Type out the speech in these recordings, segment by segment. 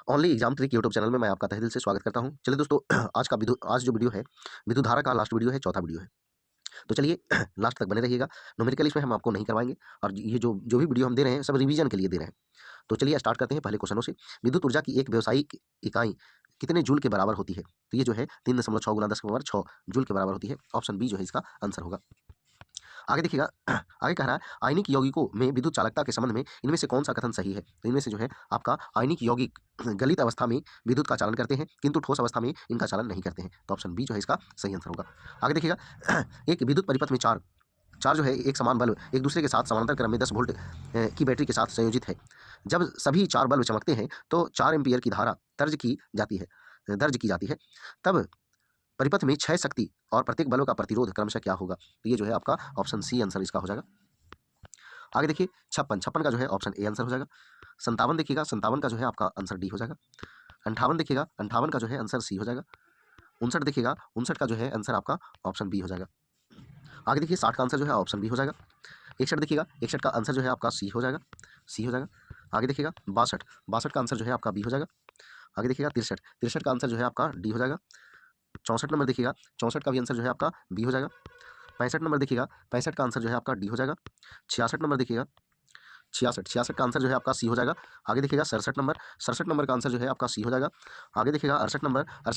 Only exam trick YouTube channel में मैं आपका तहे दिल से स्वागत करता हूं। चलिए दोस्तों, आज जो वीडियो है, विद्युत धारा का लास्ट वीडियो है, चौथा वीडियो है। तो चलिए लास्ट तक बने रहिएगा। न्यूमेरिकल इसमें हम आपको नहीं करवाएंगे और ये जो जो भी वीडियो हम दे रहे हैं सब रिवीजन के लिए दे रहे हैं। तो चलिए स्टार्ट करते हैं पहले क्वेश्चनों से। विद्युत ऊर्जा की एक व्यावसायिक इकाई कितने जूल के बराबर होती है? तो ये जो है 3.6 गुना 10 जूल के बराबर होती है। ऑप्शन बी जो है इसका आंसर होगा। आगे देखिएगा आगे कह रहा है आयनिक यौगिकों में विद्युत चालकता के संबंध में इनमें से कौन सा कथन सही है? तो इनमें से जो है आपका आयनिक यौगिक गलित अवस्था में विद्युत का चालन करते हैं किंतु ठोस अवस्था में इनका चालन नहीं करते हैं। तो ऑप्शन बी जो है इसका सही आंसर होगा। आगे देखिएगा एक विद्युत परिपथ में चार चार जो है एक समान बल्ब एक दूसरे के साथ समानांतर क्रम में 10 वोल्ट की बैटरी के साथ संयोजित है। जब सभी चार बल्ब चमकते हैं तो 4 एम्पीयर की धारा दर्ज की जाती है। तब परिपथ में 6 शक्ति और प्रत्येक बलों का प्रतिरोध क्रमशः क्या होगा? तो ये जो है आपका ऑप्शन सी आंसर इसका हो जाएगा। आगे देखिए 56 का जो है ऑप्शन ए आंसर हो जाएगा। 57 देखिएगा 57 का जो है आपका आंसर डी हो जाएगा। 58 देखिएगा 58 का जो है आंसर सी हो जाएगा। 59 देखिएगा 59 का जो है आंसर आपका ऑप्शन बी हो जाएगा। आगे देखिए 60 का आंसर जो है ऑप्शन बी हो जाएगा। 61 देखिएगा 61 का आंसर जो है आपका सी हो जाएगा। आगे देखिएगा 62 का आंसर जो है आपका बी हो जाएगा। आगे देखिएगा 63 का आंसर जो है आपका डी हो जाएगा। 64 नंबर देखिएगा 64 का भी आंसर जो है आपका बी हो जाएगा। 65 नंबर देखिएगा 65 का आंसर जो है आपका डी हो जाएगा। 66 नंबर देखिएगा 66 का आंसर जो है आपका सी हो जाएगा। आगे देखिएगा 67 नंबर का आंसर जो है आपका सी हो जाएगा। आगे देखिएगा 68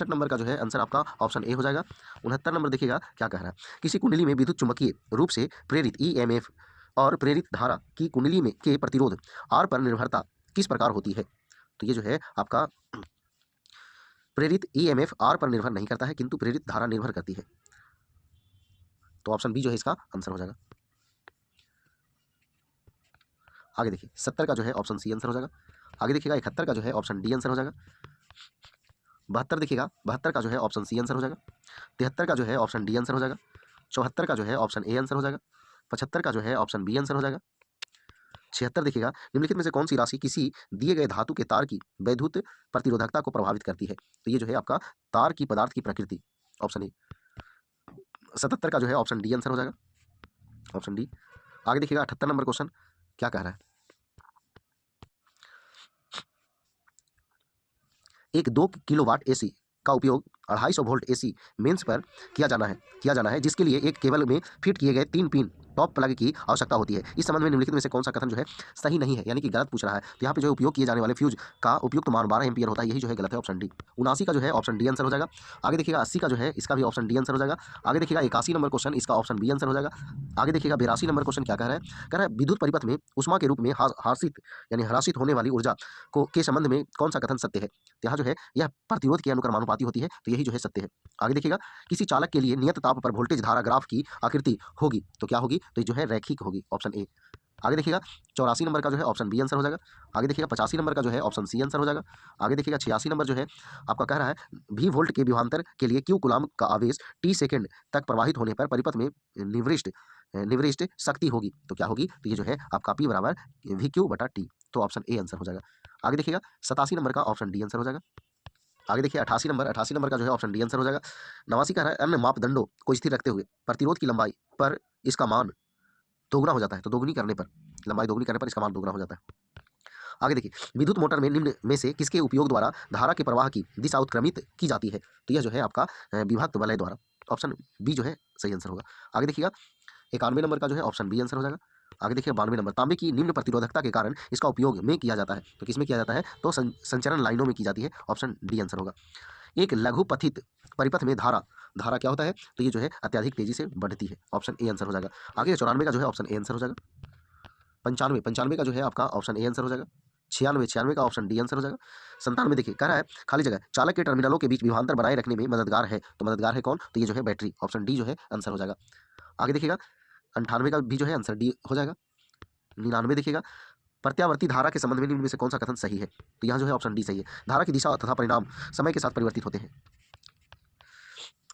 नंबर का जो है आंसर आपका ऑप्शन ए हो जाएगा। 69 नंबर देखिएगा क्या कह रहा है, किसी कुंडली में विद्युत चुम्बकीय रूप से प्रेरित ईएमएफ और प्रेरित धारा की कुंडली में के प्रतिरोध आर पर निर्भरता किस प्रकार होती है? तो ये जो है आपका प्रेरित ईएमएफ आर पर निर्भर नहीं करता है किंतु प्रेरित धारा निर्भर करती है। तो ऑप्शन बी जो है इसका आंसर हो जाएगा। आगे देखिए 70 का जो है ऑप्शन सी आंसर हो जाएगा। आगे देखिएगा 71 का जो है ऑप्शन डी आंसर हो जाएगा। 72 देखिएगा 72 का जो है ऑप्शन सी आंसर हो जाएगा। 73 का जो है ऑप्शन डी आंसर हो जाएगा। 74 का जो है ऑप्शन ए आंसर हो जाएगा। 75 का जो है ऑप्शन बी आंसर हो जाएगा। 76 देखिएगा निम्नलिखित में से कौन सी राशि किसी दिए गए धातु के तार की वैद्युत प्रतिरोधकता को प्रभावित करती है? तो ये जो है आपका तार की पदार्थ की प्रकृति, ऑप्शन ए। 77 का जो है ऑप्शन डी आंसर हो जाएगा, ऑप्शन डी। आगे देखिएगा 78 नंबर क्वेश्चन क्या कह रहा है, एक 2 किलोवाट एसी का उपयोग 250 वोल्ट एसी मेंस पर किया जाना है जिसके लिए एक केबल में फिट किए गए 3 पिन टॉप प्लग की आवश्यकता होती है। इस संबंध में निम्नलिखित में से कौन सा कथन जो है सही नहीं है, यानी कि गलत पूछ रहा है। तो यहाँ पे जो उपयोग किए जाने वाले फ्यूज का उपयुक्त मान 12 एम्पीयर होता है, यही जो है गलत है, ऑप्शन डी। 79 का जो है ऑप्शन डी आंसर हो जाएगा। आगे देखिएगा 80 का जो है इसका भी ऑप्शन डी आंसर हो जाएगा। आगे देखिएगा 81 नंबर क्वेश्चन इसका ऑप्शन बी आंसर हो जाएगा। आगे देखिएगा 82 नंबर क्वेश्चन क्या कह रहा है, कह रहा है विद्युत परिपथ में उष्मा के रूप में हरासित होने वाली ऊर्जा को के संबंध में कौन सा कथन सत्य है? तो यहाँ जो है यह प्रतिरोध के अनुक्रमानुपाती होती है, तो यही जो है सत्य है। आगे देखिएगा किसी चालक के लिए नियत ताप पर वोल्टेज धारा ग्राफ की आकृति होगी तो क्या होगी? तो ये जो है रैखिक होगी, ऑप्शन ए। आगे देखिएगा 84 नंबर का जो है ऑप्शन बी आंसर हो जाएगा। आगे देखिएगा 85 नंबर का जो है ऑप्शन सी आंसर हो जाएगा। आगे देखिएगा 86 नंबर जो है आपका कह रहा है भी वोल्ट के विभवांतर के लिए क्यू कूलाम का आवेश टी सेकंड तक प्रवाहित होने पर परिपथ में निविष्ट शक्ति होगी तो क्या होगी? तो ये जो है आपका पी बराबर वी क्यू बटा टी, तो ऑप्शन ए आंसर हो जाएगा। आगे देखिएगा 87 नंबर का ऑप्शन डी आंसर हो जाएगा। आगे देखिए 88 नंबर का जो है ऑप्शन डी आंसर हो जाएगा। 89 का है अन्य मापदंडों को स्थिर रखते हुए प्रतिरोध की लंबाई पर इसका मान दोगुना हो जाता है, तो लंबाई दोगुनी करने पर इसका मान दोगुना हो जाता है। आगे देखिए विद्युत मोटर में निम्न में से किसके उपयोग द्वारा धारा के प्रवाह की दिशा उत्क्रमित की जाती है? तो यह जो है आपका विभक्त वलय द्वारा, ऑप्शन बी जो है सही आंसर होगा। आगे देखिएगा 91 नंबर का जो है ऑप्शन बी आंसर हो जाएगा। आगे देखिए 92 नंबर तांबे की निम्न प्रतिरोधकता के कारण इसका उपयोग में किया जाता है, तो किसमें किया जाता है? तो संचरण लाइनों में की जाती है, ऑप्शन डी आंसर होगा। एक लघु पथित परिपथ में धारा क्या होता है? तो ये जो है अत्यधिक तेजी से बढ़ती है, ऑप्शन ए आंसर हो जाएगा। आगे 94 का जो है ऑप्शन ए आंसर हो जाएगा। 95 का जो है आपका ऑप्शन ए आंसर हो जाएगा। 96 का ऑप्शन डी आंसर हो जाएगा। 97 देखिए कह रहा है खाली जगह चालक के टर्मिनलों के बीच विभवांतर बनाए रखने में मददगार है, तो मददगार है कौन? तो ये जो है बैटरी, ऑप्शन डी जो है आंसर हो जाएगा। आगे देखिएगा 98 का भी जो है आंसर डी हो जाएगा। 99 देखिएगा प्रत्यावर्ती धारा के संबंध में निम्न में से कौन सा कथन सही है? तो यहाँ जो है ऑप्शन डी सही है, धारा की दिशा तथा परिणाम समय के साथ परिवर्तित होते हैं।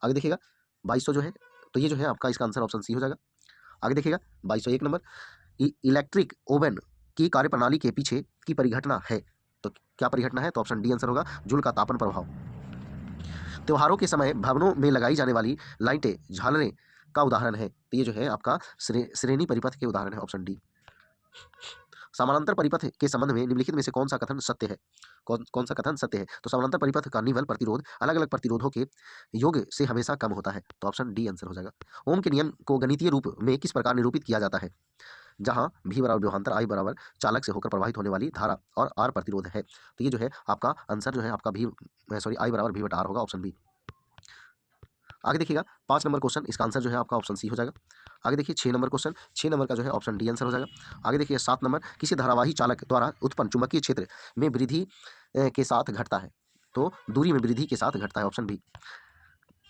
आगे देखिएगा 2200 जो है, तो ये जो है आपका इसका आंसर ऑप्शन सी हो जाएगा। आगे देखिएगा 2201 नंबर इलेक्ट्रिक ओवन की कार्यप्रणाली के पीछे की परिघटना है, तो क्या परिघटना है? तो ऑप्शन डी आंसर होगा जूल का तापन प्रभाव। त्योहारों के समय भवनों में लगाई जाने वाली लाइटें झालरें का उदाहरण है, तो ये जो है आपका श्रेणी परिपथ के उदाहरण है, ऑप्शन डी। समानांतर परिपथ के संबंध में निम्नलिखित में से कौन सा कथन सत्य है? कौन सा कथन सत्य है? तो समानांतर परिपथ का निवल प्रतिरोध अलग अलग प्रतिरोधों के योग से हमेशा कम होता है, तो ऑप्शन डी आंसर हो जाएगा। ओम के नियम को गणितीय रूप में किस प्रकार निरूपित किया जाता है? जहां भी बराबर विभवांतर, आई बराबर चालक से होकर प्रवाहित होने वाली धारा और आर प्रतिरोध है, तो ये जो है आपका आंसर जो है आपका भी सॉरी आई बराबर वी बटा आर होगा, ऑप्शन बी। आगे देखिएगा 5 नंबर क्वेश्चन, इसका आंसर जो है आपका ऑप्शन सी हो जाएगा। आगे देखिए 6 नंबर क्वेश्चन, 6 नंबर का जो है ऑप्शन डी आंसर हो जाएगा। आगे देखिए 7 नंबर, किसी धारावाही चालक द्वारा उत्पन्न चुंबकीय क्षेत्र में वृद्धि के साथ घटता है, तो दूरी में वृद्धि के साथ घटता है, ऑप्शन बी।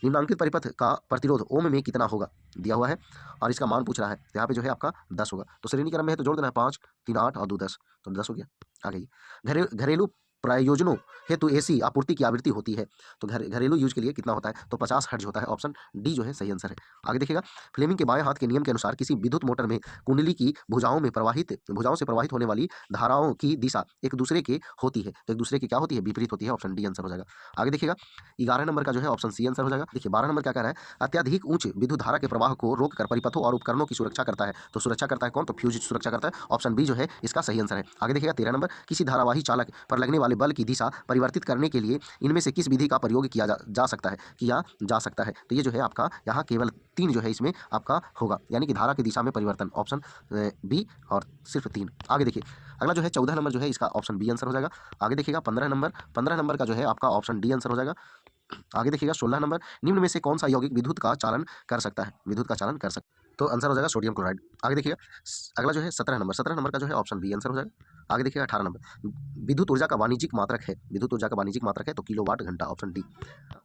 निम्नांकित परिपथ का प्रतिरोध ओम में कितना होगा दिया हुआ है और इसका मान पूछ रहा है, यहाँ पे जो है आपका 10 होगा। तो श्रेणी क्रम में है तो जोड़ देना है 5, 3 8 और 2 10, तो 10 हो गया। आगे घरेलू प्रयोजनों हेतु एसी आपूर्ति की आवृत्ति होती है, तो घरेलू यूज के लिए कितना होता है, तो 50 हर्ट्ज होता है, ऑप्शन डी जो है सही आंसर है। आगे देखिएगा फ्लेमिंग के बाएं हाथ के नियम के अनुसार किसी विद्युत मोटर में कुंडली की भुजाओं से प्रवाहित होने वाली धाराओं की दिशा एक दूसरे के होती है, तो एक दूसरे की क्या होती है, विपरीत होती है, ऑप्शन डी आंसर हो जाएगा। आगे देखिएगा 11 नंबर का जो है ऑप्शन सी आंसर हो जाएगा। देखिए 12 नंबर क्या कह रहा है, अत्यधिक उच्च विद्युत धारा के प्रवाह को रोककर परिपथों और उपकरणों की सुरक्षा करता है, तो सुरक्षा करता है कौन, तो फ्यूज सुरक्षा करता है, ऑप्शन बी जो है इसका सही आंसर है। आगे देखिएगा 13 नंबर, किसी धारावाही चालक पर लगने वाले बल की दिशा परिवर्तित करने के लिए इनमें से किस विधि का प्रयोग किया जा सकता है, तो ये जो है आपका यहाँ केवल 3 जो है इसमें आपका होगा, यानी कि धारा की दिशा में परिवर्तन, ऑप्शन बी और सिर्फ 3। आगे देखिए अगला जो है 14 नंबर जो है इसका ऑप्शन बी आंसर हो जाएगा। आगे देखिएगा 15 नंबर का जो है आपका ऑप्शन डी आंसर हो जाएगा। आगे देखिएगा 16 नंबर, निम्न में से कौन सा यौगिक विद्युत का चालन कर सकता है, तो आंसर हो जाएगा सोडियम क्लोराइड। आगे देखिएगा अगला जो है 17 नंबर का जो है ऑप्शन बी आंसर हो जाएगा। आगे देखिएगा 18 नंबर, विद्युत ऊर्जा का वाणिज्यिक मात्रक है, तो किलोवाट घंटा, ऑप्शन डी।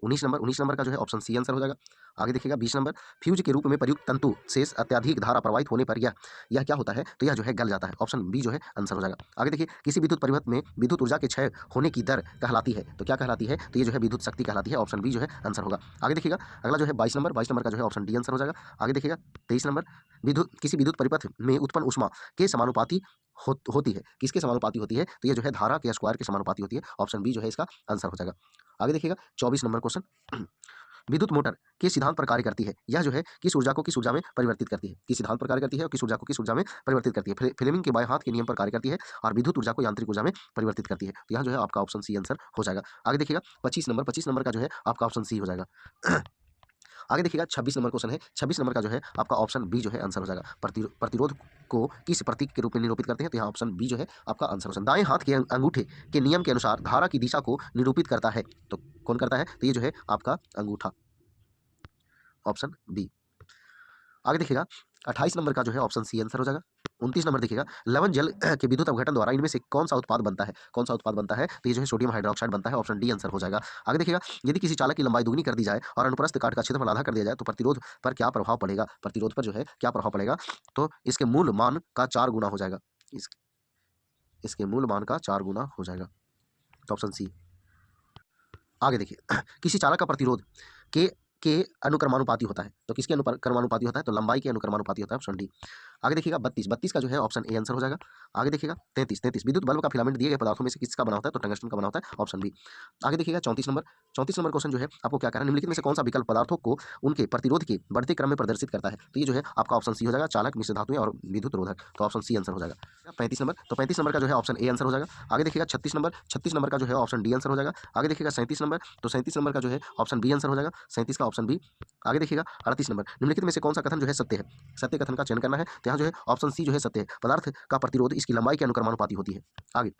19 नंबर का जो है ऑप्शन सी आंसर हो जाएगा। आगे देखिएगा 20 नंबर, फ्यूज के रूप में प्रयुक्त तंतु से अत्यधिक धारा प्रवाहित होने पर यह क्या होता है, तो यह जो है गल जाता है, ऑप्शन बी जो है आंसर हो जाएगा। आगे देखिए किसी विद्युत परिपथ में विद्युत ऊर्जा के क्षय होने की दर कहलाती है, तो क्या कहलाती है, तो ये जो है विद्युत शक्ति कहलाती है, ऑप्शन बी जो है आंसर होगा। आगे देखिएगा अगला जो है 22 नंबर का जो है ऑप्शन डी आंसर हो जाएगा। आगे देखिएगा 23 नंबर, किसी विद्युत परिपथ में उत्पन्न ऊष्मा के समानुपाती होती है, किसके समानुपाती होती है, तो ये जो है धारा के स्क्वायर के समानुपाती होती है, ऑप्शन बी जो है इसका आंसर हो जाएगा। आगे देखिएगा 24 नंबर क्वेश्चन, विद्युत मोटर किस सिद्धांत पर कार्य करती है, यह जो है किस ऊर्जा को किस ऊर्जा में परिवर्तित करती है, किस सिद्धांत पर कार्य करती है और किस ऊर्जा को किस ऊर्जा में परिवर्तित करती है, फ्लेमिंग के बाएं हाथ के नियम पर कार्य करती है और विद्युत ऊर्जा को यांत्रिक ऊर्जा में परिवर्तित करती है, तो यहाँ जो है आपका ऑप्शन सी आंसर हो जाएगा। आगे देखिएगा 25 नंबर का जो है आपका ऑप्शन सी हो जाएगा। आगे देखिएगा 26 नंबर क्वेश्चन है, 26 नंबर का जो है आपका ऑप्शन बी जो है आंसर हो जाएगा। प्रतिरोध को किस प्रतीक के रूप में निरूपित करते हैं, तो यहाँ ऑप्शन बी जो है आपका आंसर हो जाएगा। दाएं हाथ के अंगूठे के नियम के अनुसार धारा की दिशा को निरूपित करता है, तो कौन करता है, तो ये जो है आपका अंगूठा, ऑप्शन बी। आगे देखिएगा 28 नंबर का जो है ऑप्शन सी आंसर हो जाएगा। 29 नंबर देखिएगा लवण जल के विद्युत अपघटन द्वारा इनमें से कौन सा उत्पाद बनता है, तो ये जो है सोडियम हाइड्रोक्साइड बनता है, ऑप्शन डी आंसर हो जाएगा। आगे देखिएगा यदि किसी चालक की लंबाई दुगनी कर दी जाए और अनुप्रस्थ काट का क्षेत्रफल आधा कर दिया जाए तो प्रतिरोध पर क्या प्रभाव पड़ेगा, तो इसके मूल मान का 4 गुना हो जाएगा, इसके मूल मान का 4 गुना हो जाएगा, तो ऑप्शन सी। आगे देखिए किसी चालक का प्रतिरोध के अनुक्रमानुपाती होता है, तो किसके अनुक्रमानुपाती होता है, तो लंबाई के अनुक्रमानुपाती होता है, ऑप्शन डी। आगे देखिएगा 32 का जो है ऑप्शन ए आंसर हो जाएगा। आगे देखिएगा 33 विद्युत बल्ब का फिलामेंट दिए गए पदार्थों में से किसका बना होता है, तो टंगस्टन का बना होता है, ऑप्शन बी। आगे देखिएगा 34 नंबर क्वेश्चन जो है आपको क्या कहना है, निम्नलिखित में से कौन सा विकल्प पदार्थों को उनके प्रतिरोध के बढ़ते क्रम में प्रदर्शित करता है, तो ये जो है आपका ऑप्शन सी हो जाएगा, चालक, मिश्र धातुएं और विद्युत रोधक, तो ऑप्शन सी आंसर हो जाएगा। 35 नंबर का जो है ऑप्शन ए आंसर हो जाएगा। आगे देखिएगा 36 नंबर का जो है ऑप्शन डी आंसर हो जाएगा। आगे देखिएगा 37 नंबर, तो 37 नंबर का जो है ऑप्शन बी आंसर हो जाएगा, 37 का ऑप्शन बी। आगे देखिएगा 38 नंबर, निम्नलिखित में से कौन सा कथन जो है सत्य है, सत्य कथन का चयन करना है, तो यहाँ जो है ऑप्शन सी जो है सत्य है, पदार्थ का प्रतिरोध इसकी लंबाई के अनुक्रमानुपाती होती है। आगे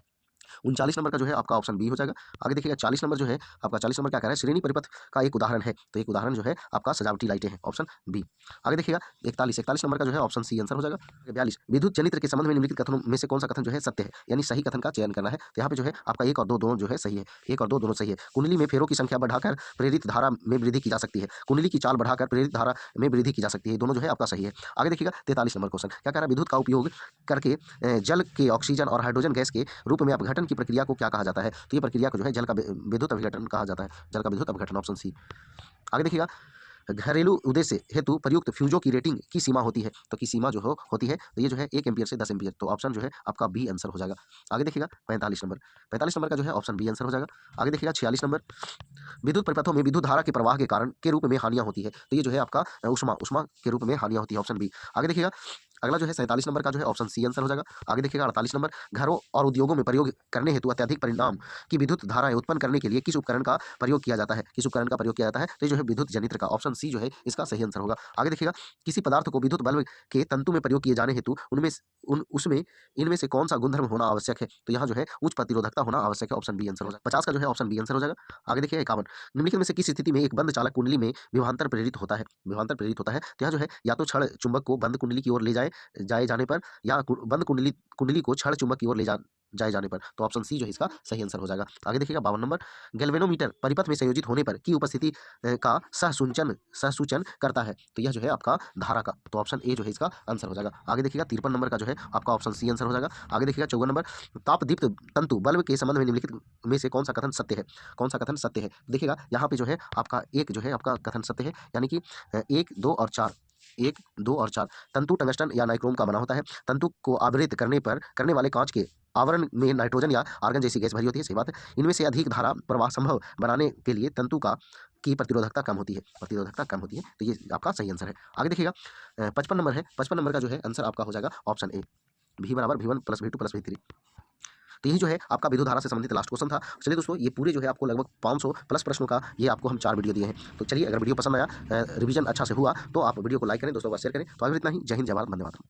39 नंबर का जो है आपका ऑप्शन बी हो जाएगा। आगे देखिएगा 40 नंबर जो है आपका 40 नंबर क्या कह रहा है, श्रेणी परिपथ का एक उदाहरण है, तो एक उदाहरण जो है आपका सजावटी लाइटें हैं, ऑप्शन बी। आगे देखिएगा 41 नंबर का जो है ऑप्शन सी आंसर हो जाएगा। 42 विद्युत जनित्र के संबंध में निम्नलिखित कथनों में से कौन सा कथन जो है सत्य है, यानी सही कथन का चयन करना है, तो यहाँ पे जो है आपका 1 और 2 दोनों जो है सही है, 1 और 2 दोनों सही है। कुंडली में फेरों की संख्या बढ़ाकर प्रेरित धारा में वृद्धि की जा सकती है, कुंडली की चाल बढ़ाकर प्रेरित धारा में वृद्धि की जा सकती है, दोनों जो है आपका सही है। आगे देखिएगा 43 नंबर क्वेश्चन क्या कह रहा है, विद्युत का उपयोग करके जल के ऑक्सीजन और हाइड्रोजन गैस के रूप में अपघटन की प्रक्रिया को क्या कहा जाता है, तो ये प्रक्रिया को जो है जल का विद्युत अपघटन कहा जाता है, जल का विद्युत अपघटन, ऑप्शन सी। आगे देखिएगा घरेलू उद्देश्य हेतु प्रयुक्त फ्यूजों की रेटिंग की सीमा होती है, तो की सीमा जो होती है, तो ये जो है 1 एम्पियर से 10 एम्पियर, तो ऑप्शन जो है आपका बी आंसर हो जाएगा। आगे देखिएगा 45 नंबर का जो है ऑप्शन बी आंसर हो जाएगा। आगे देखिएगा 46 नंबर, विद्युत परिपथों में विद्युत धारा के प्रवाह के कारण के रूप में हानियां होती है, तो ये जो है आपका उष्मा के रूप में हानियां होती है, ऑप्शन बी। आगे देखिएगा अगला जो है 47 नंबर का जो है ऑप्शन सी आंसर हो जाएगा। आगे देखिएगा 48 नंबर, घरों और उद्योगों में प्रयोग करने हेतु अत्यधिक परिणाम की विद्युत धाराएं उत्पन्न करने के लिए किस उपकरण का प्रयोग किया जाता है? किस उपकरण का प्रयोग किया जाता है? तो ये जो है विद्युत जनित्र का, ऑप्शन सी जो है इसका सही आंसर होगा। आगे देखिएगा, किसी पदार्थ को विद्युत बल्ब के तंतु में प्रयोग किए जाने हेतु उसमें इनमें से कौन सा गुणधर्म होना आवश्यक है? तो यहाँ जो है उच्च प्रतिरोधकता होना आवश्यक है, ऑप्शन बी आंसर हो जाएगा। 50 का जो है ऑप्शन बी आंसर हो जाएगा। आगे देखिए 51, निम्नलिखित में से किस स्थिति में एक बंद चालक कुंडली में विभवांतर प्रेरित होता है? विभवांतर प्रेरित होता है तो यहाँ जो है या तो क्षण चुंबक को बंद कुंडली की ओर ले जाए जाने पर, या बंद कुंडली कुंडली को क्षण चुंबक की ओर ले जाए जाने पर। तो ऑप्शन सी जो है इसका सही आंसर हो जाएगा। आगे देखिएगा 52 नंबर, गैल्वेनोमीटर परिपथ में संयोजित होने पर की उपस्थिति का सहसूचन करता है? तो यह जो है आपका धारा का, तो ऑप्शन ए जो है इसका आंसर हो जाएगा। आगे देखिएगा 53 नंबर का जो है आपका ऑप्शन सी आंसर हो जाएगा। आगे देखिएगा 54 नंबर, तापदीप्त तंतु बल्ब के संबंध में निम्नलिखित में से कौन सा कथन सत्य है? कौन सा कथन सत्य है? देखिएगा यहाँ पे जो है आपका एक जो है आपका कथन सत्य है, यानी कि 1, 2 और 4, 1, 2 और 4 तंतु टंगस्टन या नाइक्रोम का बना होता है। तंतु को आवृत करने वाले कांच के आवरण में नाइट्रोजन या आर्गन जैसी गैस भरी होती है, सही बात है। इनमें से अधिक धारा प्रवाह संभव बनाने के लिए तंतु की प्रतिरोधकता कम होती है, तो ये आपका सही आंसर है। आगे देखिएगा 55 नंबर है, 55 नंबर का जो है आंसर आपका हो जाएगा ऑप्शन ए, V बराबर V1 plus V2 plus V3। तो यही जो है आपका विद्युत धारा से संबंधित लास्ट क्वेश्चन था। चलिए दोस्तों, ये पूरे जो है आपको लगभग 500 प्लस प्रश्नों का ये आपको हम 4 वीडियो दिए हैं। तो चलिए, अगर वीडियो पसंद आया, रिवीजन अच्छा से हुआ, तो आप वीडियो को लाइक करें, दोस्तों को शेयर करें। तो अभी इतना ही। जय हिंद, जय भारत, धन्यवाद।